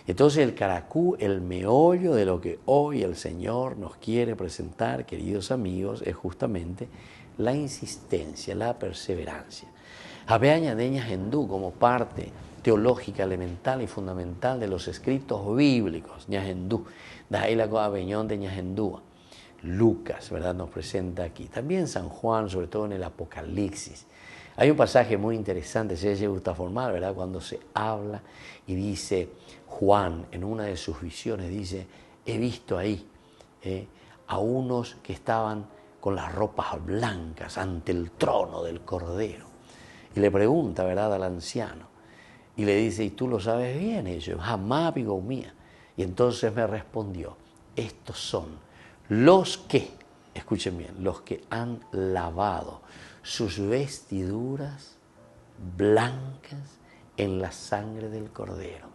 Speaker 2: Entonces el caracú, el meollo de lo que hoy el Señor nos quiere presentar, queridos amigos, es justamente la insistencia, la perseverancia. Había añadeñas hindú como parte teológica elemental y fundamental de los escritos bíblicos, ñahendú, de ahí la cosa veñón de ñahendúa. Lucas, ¿verdad?, nos presenta aquí. También San Juan, sobre todo en el Apocalipsis. Hay un pasaje muy interesante, se gusta formar, ¿verdad?, cuando se habla y dice Juan, en una de sus visiones, dice: he visto ahí a unos que estaban con las ropas blancas ante el trono del Cordero. Y le pregunta, ¿verdad?, al anciano. Y le dice: ¿y tú lo sabes bien? Y yo: jamás, amigo mía. Y entonces me respondió: estos son los que, escuchen bien, los que han lavado sus vestiduras blancas en la sangre del Cordero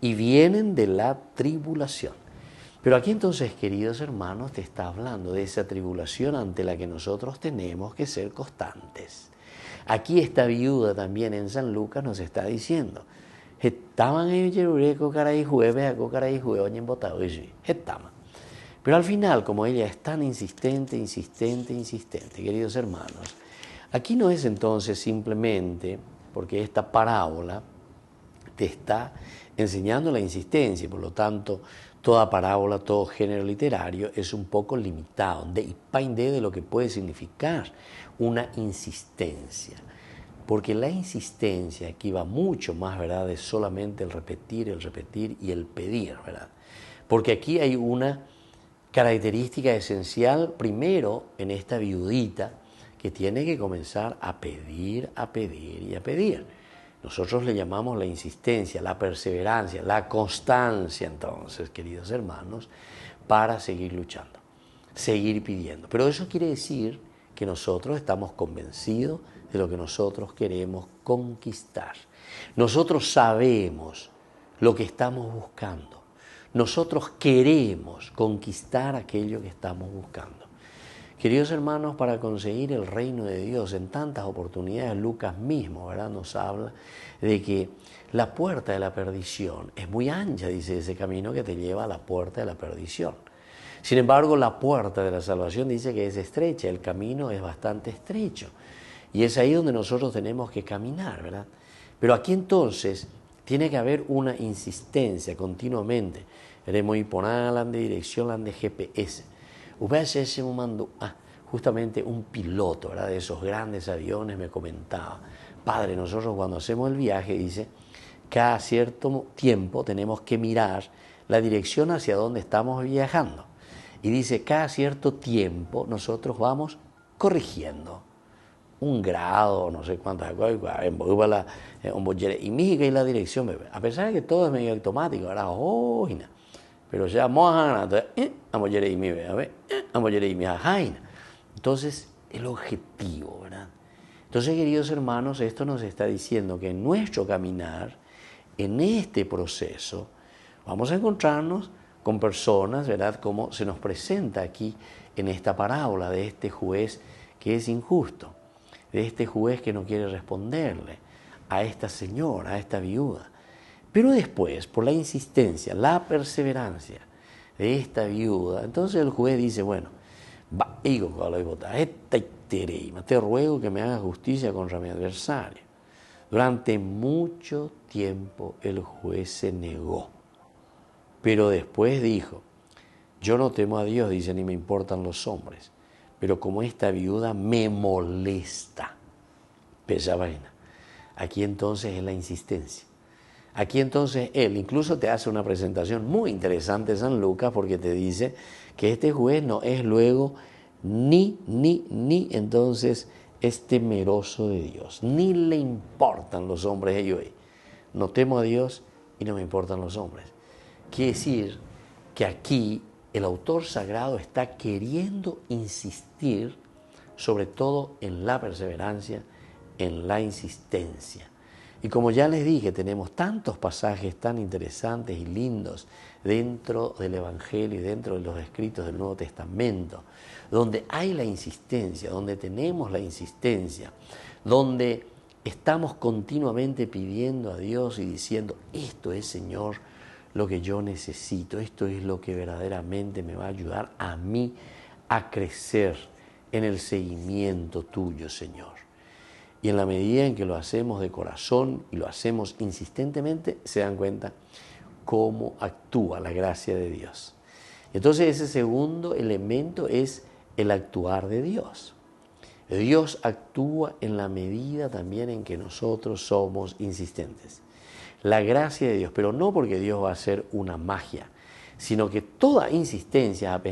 Speaker 2: y vienen de la tribulación. Pero aquí entonces, queridos hermanos, te está hablando de esa tribulación ante la que nosotros tenemos que ser constantes. Aquí esta viuda también en San Lucas nos está diciendo: Estaban en Yerureko caray jueves, a caray jueves, en botado, estaban. Pero al final, como ella es tan insistente, queridos hermanos, aquí no es entonces simplemente porque esta parábola te está enseñando la insistencia, y por lo tanto, toda parábola, todo género literario es un poco limitado, de lo que puede significar una insistencia. Porque la insistencia aquí va mucho más, ¿verdad?, de solamente el repetir y el pedir, ¿verdad? Porque aquí hay una característica esencial, primero, en esta viudita, que tiene que comenzar a pedir y a pedir. Nosotros le llamamos la insistencia, la perseverancia, la constancia, entonces, queridos hermanos, para seguir luchando, seguir pidiendo. Pero eso quiere decir que nosotros estamos convencidos de lo que nosotros queremos conquistar. Nosotros sabemos lo que estamos buscando. Nosotros queremos conquistar aquello que estamos buscando. Queridos hermanos, para conseguir el reino de Dios en tantas oportunidades, Lucas mismo, ¿verdad?, nos habla de que la puerta de la perdición es muy ancha, dice, ese camino que te lleva a la puerta de la perdición. Sin embargo, la puerta de la salvación dice que es estrecha, el camino es bastante estrecho. Y es ahí donde nosotros tenemos que caminar, ¿verdad? Pero aquí entonces tiene que haber una insistencia continuamente. Queremos ir por de dirección, de GPS. UPSS me mandó, justamente un piloto, ¿verdad?, de esos grandes aviones me comentaba, padre, nosotros cuando hacemos el viaje, dice, cada cierto tiempo tenemos que mirar la dirección hacia donde estamos viajando. Y dice, cada cierto tiempo nosotros vamos corrigiendo un grado, no sé cuántas cosas, y mira la dirección, a pesar de que todo es medio automático, ¿verdad? Pero ya entonces el objetivo, ¿verdad? Entonces, queridos hermanos, esto nos está diciendo que en nuestro caminar, en este proceso, vamos a encontrarnos con personas, ¿verdad?, como se nos presenta aquí en esta parábola de este juez que es injusto, de este juez que no quiere responderle a esta señora, a esta viuda. Pero después, por la insistencia, la perseverancia de esta viuda, entonces el juez dice, bueno, te ruego que me hagas justicia contra mi adversario. Durante mucho tiempo el juez se negó, pero después dijo, yo no temo a Dios, dice, ni me importan los hombres, pero como esta viuda me molesta, pesa vaina. Aquí entonces es la insistencia. Aquí entonces él incluso te hace una presentación muy interesante, San Lucas, porque te dice que este juez no es luego ni entonces es temeroso de Dios, ni le importan los hombres. Ellos, no temo a Dios y no me importan los hombres. Quiere decir que aquí el autor sagrado está queriendo insistir sobre todo en la perseverancia, en la insistencia. Y como ya les dije, tenemos tantos pasajes tan interesantes y lindos dentro del Evangelio y dentro de los escritos del Nuevo Testamento, donde hay la insistencia, donde tenemos la insistencia, donde estamos continuamente pidiendo a Dios y diciendo, esto es, Señor, lo que yo necesito, esto es lo que verdaderamente me va a ayudar a mí a crecer en el seguimiento tuyo, Señor. Y en la medida en que lo hacemos de corazón y lo hacemos insistentemente, se dan cuenta cómo actúa la gracia de Dios. Entonces ese segundo elemento es el actuar de Dios. Dios actúa en la medida también en que nosotros somos insistentes. La gracia de Dios, pero no porque Dios va a hacer una magia, sino que toda insistencia,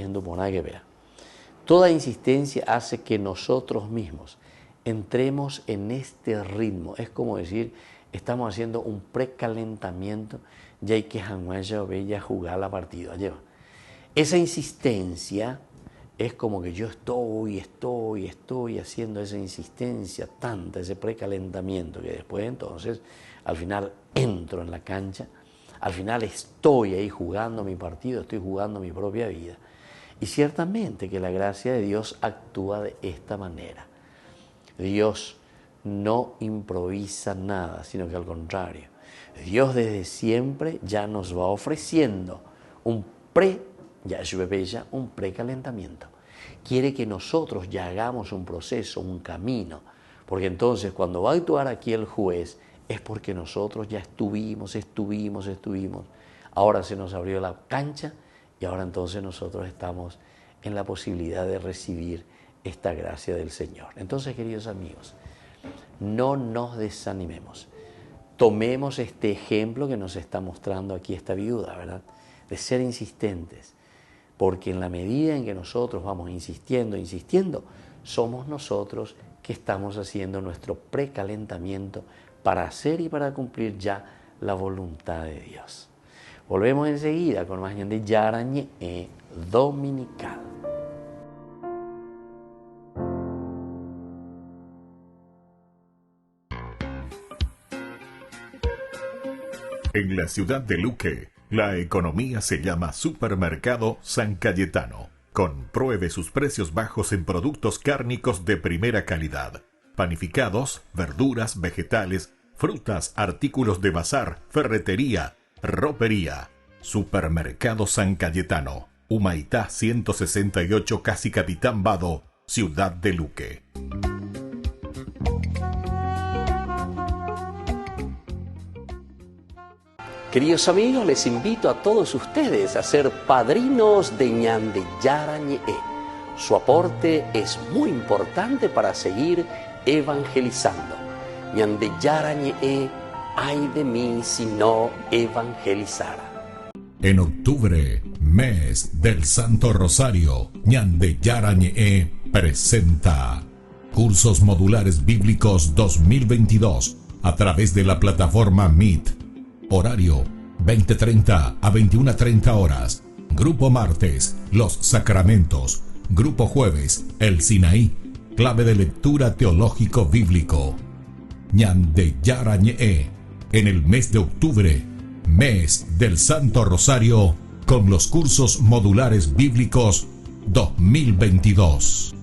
Speaker 2: toda insistencia hace que nosotros mismos entremos en este ritmo. Es como decir, estamos haciendo un precalentamiento, ya hay que jugar la partida. Esa insistencia es como que yo estoy haciendo esa insistencia tanta, ese precalentamiento, que después entonces, al final entro en la cancha, al final estoy ahí jugando mi partido, estoy jugando mi propia vida. Y ciertamente que la gracia de Dios actúa de esta manera. Dios no improvisa nada, sino que al contrario, Dios desde siempre ya nos va ofreciendo un precalentamiento. Quiere que nosotros ya hagamos un proceso, un camino, porque entonces cuando va a actuar aquí el juez es porque nosotros ya estuvimos. Ahora se nos abrió la cancha y ahora entonces nosotros estamos en la posibilidad de recibir esta gracia del Señor. Entonces, queridos amigos, no nos desanimemos. Tomemos este ejemplo que nos está mostrando aquí esta viuda, ¿verdad? De ser insistentes, porque en la medida en que nosotros vamos insistiendo, somos nosotros que estamos haciendo nuestro precalentamiento para hacer y para cumplir ya la voluntad de Dios. Volvemos enseguida con más de Yarañe Dominical.
Speaker 1: En la ciudad de Luque, la economía se llama Supermercado San Cayetano. Compruebe sus precios bajos en productos cárnicos de primera calidad. Panificados, verduras, vegetales, frutas, artículos de bazar, ferretería, ropería. Supermercado San Cayetano. Humaitá 168, Casi Capitán Vado, ciudad de Luque.
Speaker 2: Queridos amigos, les invito a todos ustedes a ser padrinos de Ñande Yarañe. Su aporte es muy importante para seguir evangelizando. Ñande Yarañe, ay de mí si no evangelizara.
Speaker 1: En octubre, mes del Santo Rosario, Ñande Yarañe presenta Cursos Modulares Bíblicos 2022 a través de la plataforma Meet. Horario 20:30 a 21:30 horas. Grupo martes, Los Sacramentos. Grupo jueves, El Sinaí. Clave de lectura teológico bíblico. Ñande Yarañe. En el mes de octubre, mes del Santo Rosario, con los cursos modulares bíblicos 2022.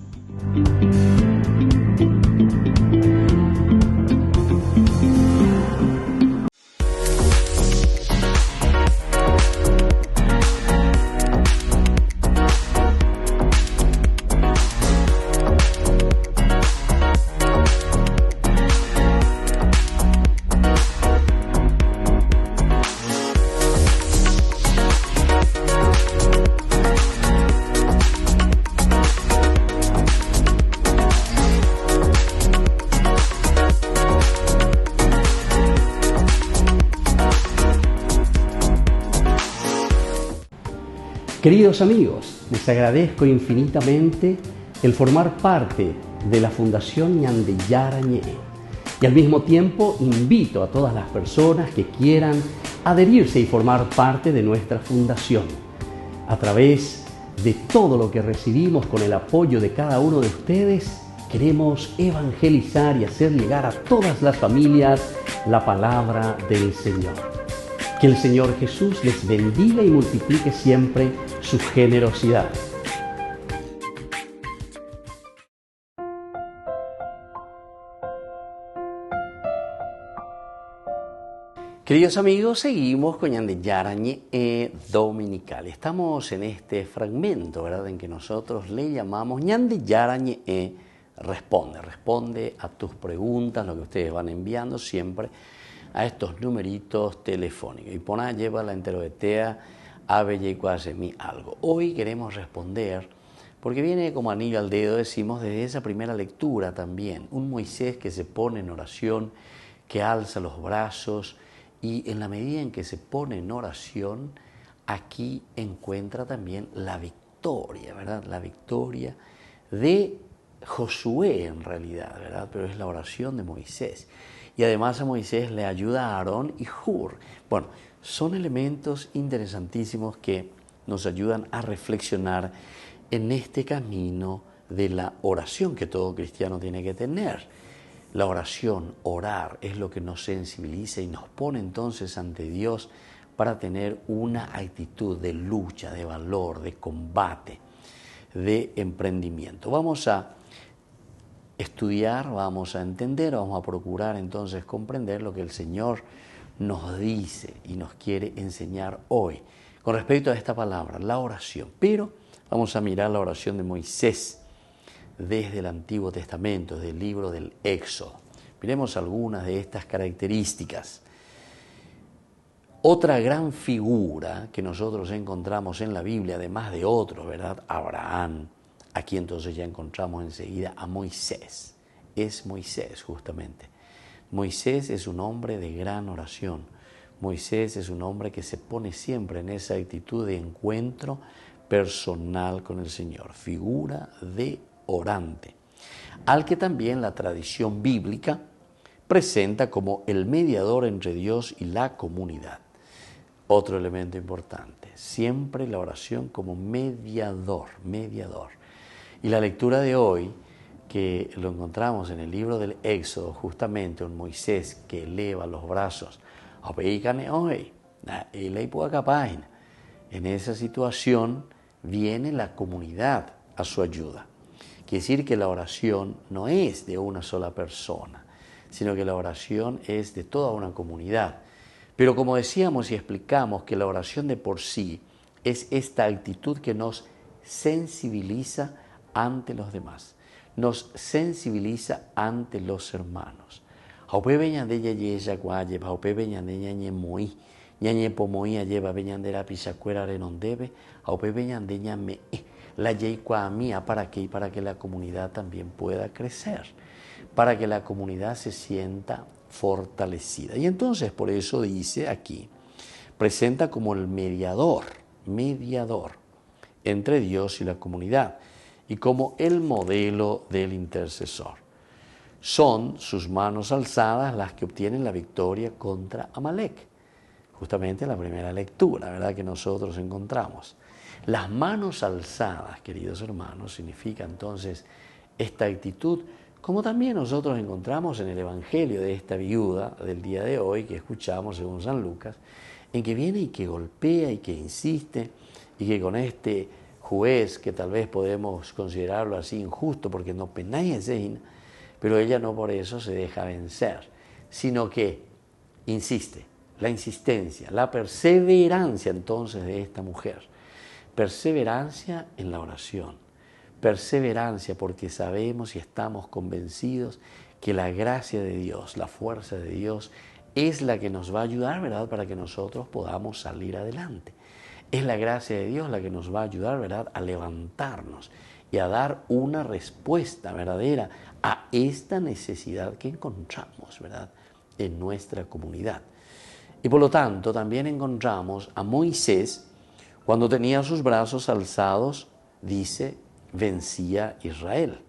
Speaker 2: Queridos amigos, les agradezco infinitamente el formar parte de la Fundación Ñande Yarañe. Y al mismo tiempo invito a todas las personas que quieran adherirse y formar parte de nuestra fundación. A través de todo lo que recibimos con el apoyo de cada uno de ustedes, queremos evangelizar y hacer llegar a todas las familias la palabra del Señor. Que el Señor Jesús les bendiga y multiplique siempre su generosidad. Queridos amigos, seguimos con Ñande Yarañe Dominical. Estamos en este fragmento, ¿verdad?, en que nosotros le llamamos Ñande Yarañe Responde. Responde a tus preguntas, lo que ustedes van enviando siempre a estos numeritos telefónicos. Y pona lleva la enteroetea a mi algo. Hoy queremos responder, porque viene como anillo al dedo, decimos, desde esa primera lectura también. Un Moisés que se pone en oración, que alza los brazos, y en la medida en que se pone en oración, aquí encuentra también la victoria, ¿verdad? La victoria de Josué en realidad, ¿verdad? Pero es la oración de Moisés. Y además a Moisés le ayuda a Aarón y Hur. Bueno, son elementos interesantísimos que nos ayudan a reflexionar en este camino de la oración que todo cristiano tiene que tener. La oración, orar, es lo que nos sensibiliza y nos pone entonces ante Dios para tener una actitud de lucha, de valor, de combate, de emprendimiento. Vamos a estudiar, vamos a entender, vamos a procurar entonces comprender lo que el Señor nos dice y nos quiere enseñar hoy con respecto a esta palabra, la oración. Pero vamos a mirar la oración de Moisés desde el Antiguo Testamento, desde el libro del Éxodo. Miremos algunas de estas características. Otra gran figura que nosotros encontramos en la Biblia, además de otros, ¿verdad? Abraham. Aquí entonces ya encontramos enseguida a Moisés. Es Moisés justamente. Moisés es un hombre de gran oración. Moisés es un hombre que se pone siempre en esa actitud de encuentro personal con el Señor. Figura de orante. Al que también la tradición bíblica presenta como el mediador entre Dios y la comunidad. Otro elemento importante, siempre la oración como mediador. Y la lectura de hoy, que lo encontramos en el libro del Éxodo, justamente un Moisés que eleva los brazos, en esa situación viene la comunidad a su ayuda. Quiere decir que la oración no es de una sola persona, sino que la oración es de toda una comunidad. Pero como decíamos y explicamos que la oración de por sí es esta actitud que nos sensibiliza ante los demás, nos sensibiliza ante los hermanos. La mía, ¿para qué? Para que la comunidad también pueda crecer, para que la comunidad se sienta fortalecida. Y entonces por eso dice aquí, presenta como el mediador entre Dios y la comunidad y como el modelo del intercesor. Son sus manos alzadas las que obtienen la victoria contra Amalek. Justamente la primera lectura, ¿verdad?, que nosotros encontramos. Las manos alzadas, queridos hermanos, significa entonces esta actitud, como también nosotros encontramos en el Evangelio de esta viuda del día de hoy, que escuchamos según San Lucas, en que viene y que golpea y que insiste, y que con este juez, que tal vez podemos considerarlo así injusto, porque no penáis, pero ella no por eso se deja vencer, sino que insiste, la insistencia, la perseverancia entonces de esta mujer. Perseverancia en la oración, perseverancia porque sabemos y estamos convencidos que la gracia de Dios, la fuerza de Dios es la que nos va a ayudar, ¿verdad?, para que nosotros podamos salir adelante. Es la gracia de Dios la que nos va a ayudar, ¿verdad?, a levantarnos y a dar una respuesta verdadera a esta necesidad que encontramos, ¿verdad?, en nuestra comunidad. Y por lo tanto también encontramos a Moisés. Cuando tenía sus brazos alzados, dice, vencía Israel.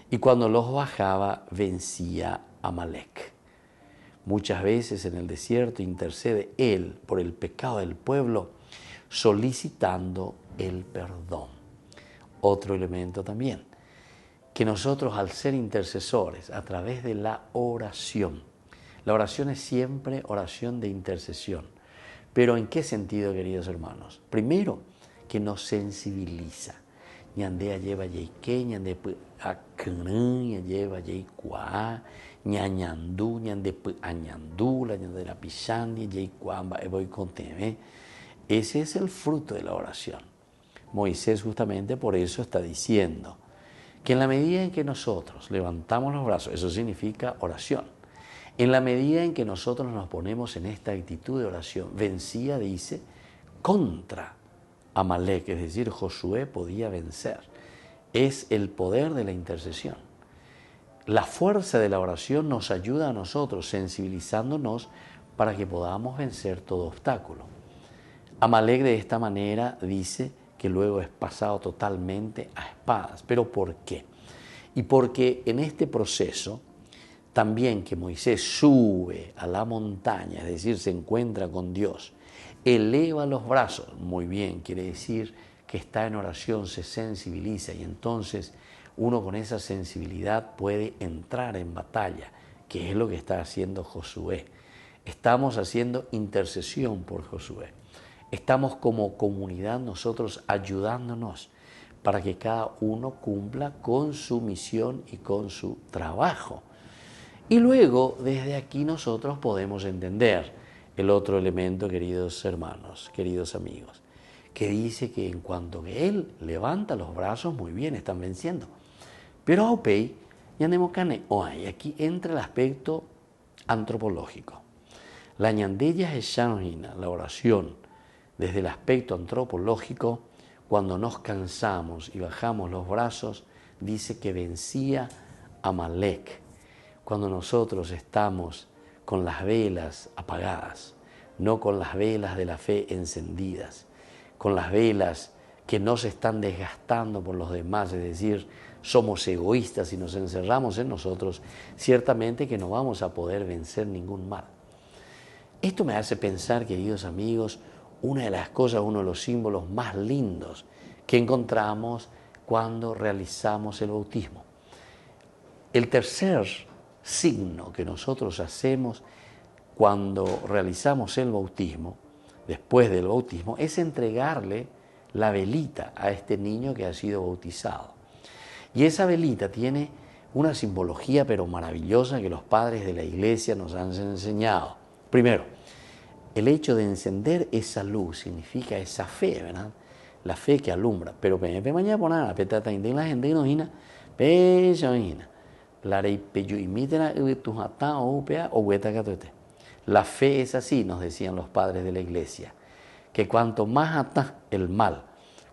Speaker 2: Y cuando los bajaba, vencía Amalek. Muchas veces en el desierto intercede él por el pecado del pueblo, solicitando el perdón. Otro elemento también, que nosotros al ser intercesores a través de la oración es siempre oración de intercesión. Pero ¿en qué sentido, queridos hermanos? Primero, que nos sensibiliza. Ñandea lleva yeike, ñande acrán, lleva yeikua, ñañandú, ñande añandula, ñande la pisandi, yeikuamba, voy con teme. Ese es el fruto de la oración. Moisés justamente por eso está diciendo que en la medida en que nosotros levantamos los brazos, eso significa oración. En la medida en que nosotros nos ponemos en esta actitud de oración, vencía, dice, contra Amalek, es decir, Josué podía vencer. Es el poder de la intercesión. La fuerza de la oración nos ayuda a nosotros, sensibilizándonos para que podamos vencer todo obstáculo. Amalek de esta manera dice que luego es pasado totalmente a espadas. ¿Pero por qué? Y porque en este proceso, también que Moisés sube a la montaña, es decir, se encuentra con Dios, eleva los brazos, muy bien, quiere decir que está en oración, se sensibiliza y entonces uno con esa sensibilidad puede entrar en batalla, que es lo que está haciendo Josué. Estamos haciendo intercesión por Josué. Estamos como comunidad nosotros ayudándonos para que cada uno cumpla con su misión y con su trabajo. Y luego, desde aquí nosotros podemos entender el otro elemento, queridos hermanos, queridos amigos, que dice que en cuanto que él levanta los brazos, muy bien, están venciendo. Pero aupei, ya tenemos cane, y aquí entra el aspecto antropológico. La ñandella es shanojina, la oración, desde el aspecto antropológico, cuando nos cansamos y bajamos los brazos, dice que vencía a Amalek. Cuando nosotros estamos con las velas apagadas, no con las velas de la fe encendidas, con las velas que no se están desgastando por los demás, es decir, somos egoístas y nos encerramos en nosotros, ciertamente que no vamos a poder vencer ningún mal. Esto me hace pensar, queridos amigos, una de las cosas, uno de los símbolos más lindos que encontramos cuando realizamos el bautismo. El tercer signo que nosotros hacemos cuando realizamos el bautismo, después del bautismo, es entregarle la velita a este niño que ha sido bautizado. Y esa velita tiene una simbología pero maravillosa que los padres de la iglesia nos han enseñado. Primero, el hecho de encender esa luz significa esa fe, ¿verdad? La fe que alumbra. Pero mañana poner petata indígena la gente no hina, la rey peyu imitera tu jata o upea o hueta catote. La fe es así, nos decían los padres de la iglesia, que cuanto más ata el mal,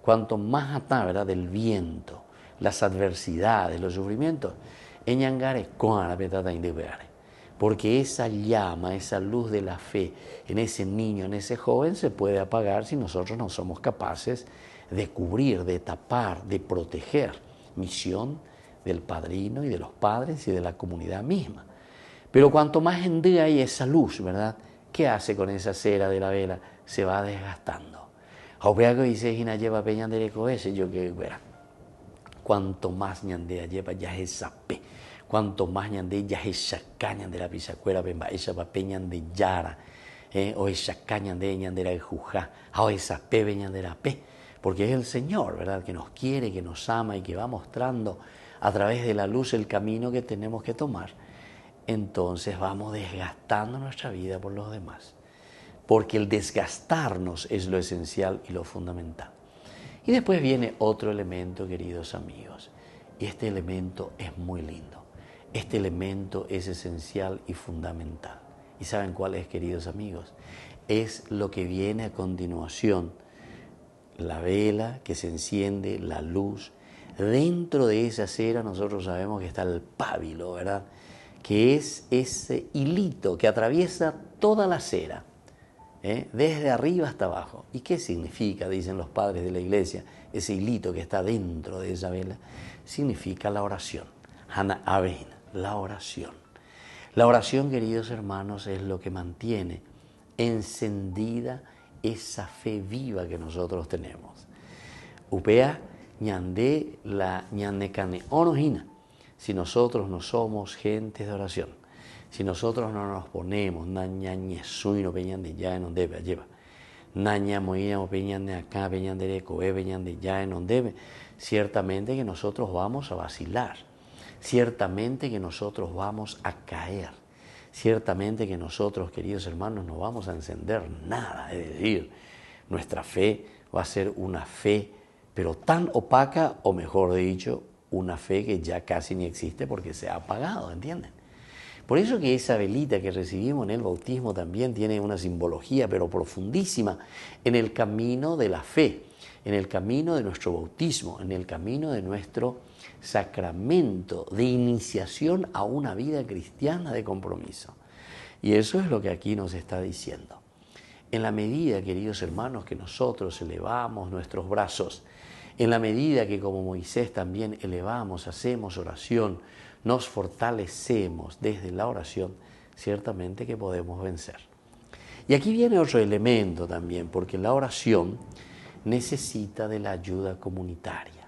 Speaker 2: cuanto más ata, ¿verdad?, el viento, las adversidades, los sufrimientos, eñangare con la petata indígena. Porque esa llama, esa luz de la fe en ese niño, en ese joven, se puede apagar si nosotros no somos capaces de cubrir, de tapar, de proteger. Misión del padrino y de los padres y de la comunidad misma. Pero cuanto más en día hay esa luz, ¿verdad? ¿Qué hace con esa cera de la vela? Se va desgastando. Aunque dice Gina lleva peña de ese, yo que verá. Cuanto más ñandea lleva ya es esa pe. Cuanto más ñande ya esa caña de la pisacuera, esa papeñan de yara, o esa caña de ñandera de jujá, o esa pe ñandera pe, porque es el Señor, ¿verdad?, que nos quiere, que nos ama y que va mostrando a través de la luz el camino que tenemos que tomar. Entonces vamos desgastando nuestra vida por los demás, porque el desgastarnos es lo esencial y lo fundamental. Y después viene otro elemento, queridos amigos, y este elemento es muy lindo. Este elemento es esencial y fundamental. ¿Y saben cuál es, queridos amigos? Es lo que viene a continuación, la vela que se enciende, la luz. Dentro de esa cera nosotros sabemos que está el pábilo, ¿verdad?, que es ese hilito que atraviesa toda la cera, desde arriba hasta abajo. ¿Y qué significa, dicen los padres de la iglesia, ese hilito que está dentro de esa vela? Significa la oración. Hana Aben, la oración. La oración, queridos hermanos, es lo que mantiene encendida esa fe viva que nosotros tenemos. Upea ñande la ñandecane onojina. Si nosotros no somos gentes de oración, si nosotros no nos ponemos naña ñesuino peñan de ya en donde lleva, naña moía o peñan de acá, peñan de recoe, peñan de ya en donde, ciertamente que nosotros vamos a vacilar, ciertamente que nosotros vamos a caer, ciertamente que nosotros, queridos hermanos, no vamos a encender nada, es decir, nuestra fe va a ser una fe, pero tan opaca, o mejor dicho, una fe que ya casi ni existe porque se ha apagado, ¿entienden? Por eso que esa velita que recibimos en el bautismo también tiene una simbología, pero profundísima, en el camino de la fe, en el camino de nuestro bautismo, en el camino de nuestro sacramento de iniciación a una vida cristiana de compromiso. Y eso es lo que aquí nos está diciendo. En la medida, queridos hermanos, que nosotros elevamos nuestros brazos, en la medida que como Moisés también elevamos, hacemos oración, nos fortalecemos desde la oración, ciertamente que podemos vencer. Y aquí viene otro elemento también, porque la oración necesita de la ayuda comunitaria.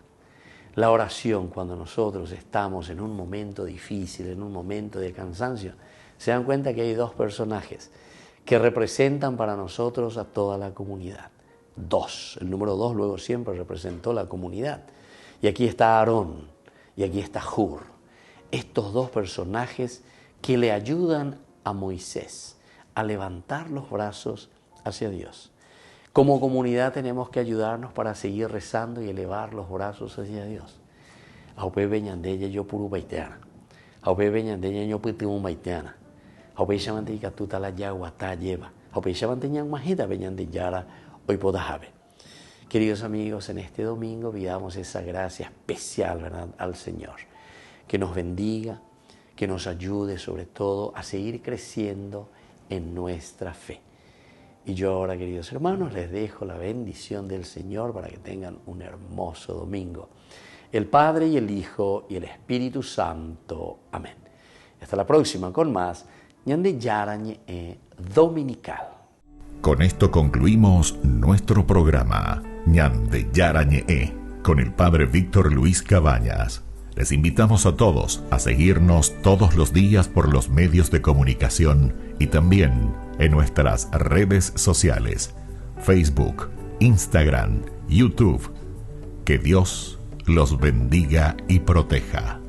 Speaker 2: La oración, cuando nosotros estamos en un momento difícil, en un momento de cansancio, se dan cuenta que hay dos personajes que representan para nosotros a toda la comunidad. Dos, el número 2 luego siempre representó la comunidad. Y aquí está Aarón y aquí está Hur. Estos dos personajes que le ayudan a Moisés a levantar los brazos hacia Dios. Como comunidad tenemos que ayudarnos para seguir rezando y elevar los brazos hacia Dios. Aupe beñandella yo puru baiteana. Aupe beñandella yo pitimu baiteana. Aupe llamante ikatuta la yagua ta lleva. Aupe llamante ñan majita beñandillara hoy podajabe. Queridos amigos, en este domingo pidamos esa gracia especial, ¿verdad?, al Señor. Que nos bendiga, que nos ayude sobre todo a seguir creciendo en nuestra fe. Y yo ahora, queridos hermanos, les dejo la bendición del Señor para que tengan un hermoso domingo. El Padre y el Hijo y el Espíritu Santo. Amén. Hasta la próxima con más Ñande Yarañe Dominical.
Speaker 1: Con esto concluimos nuestro programa Ñande Yarañe con el Padre Víctor Luis Cabañas. Les invitamos a todos a seguirnos todos los días por los medios de comunicación y también en nuestras redes sociales, Facebook, Instagram, YouTube. Que Dios los bendiga y proteja.